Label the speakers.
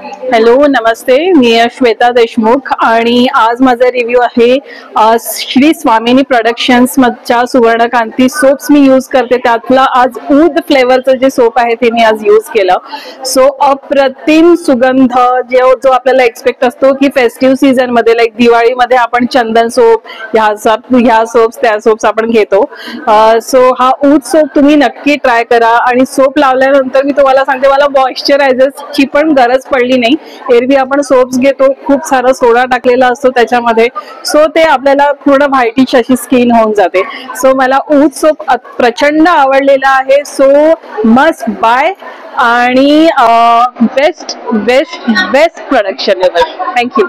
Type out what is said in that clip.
Speaker 1: Hello नमस्ते, मी श्वेता देशमुख आणि आज माझा रिव्ह्यू आहे श्री स्वामिनी प्रोडक्शन्स मधच्या सुवर्णकांती सोप्स मी यूज करते. त्यातला आज ऊद फ्लेवरचं जे सोप आहे ते मी आज यूज केलं. सो अप्रतिम सुगंध जो आपल्याला एक्सपेक्ट असतो की फेस्टिव्ह सीझन मध्ये लाईक दिवाळीमध्ये आपण चंदन सोप ह्या सोप्स त्या सोप्स आपण घेतो. सो हा ऊद सोप तुम्ही नक्की ट्राय करा आणि सोप लावल्यानंतर मी तुम्हाला सांगते मला मॉइश्चरायझरची पण गरज पडली नाही. एरवी आपण सोप्स घेतो, खूप सारा सोडा टाकलेला असतो त्याच्यामध्ये, सो ते आपल्याला पूर्ण व्हाईटिश अशी स्किन होऊन जाते. सो मला ऊद सोप प्रचंड आवडलेला आहे. सो मस्ट बाय आणि best best best production ever. Thank you.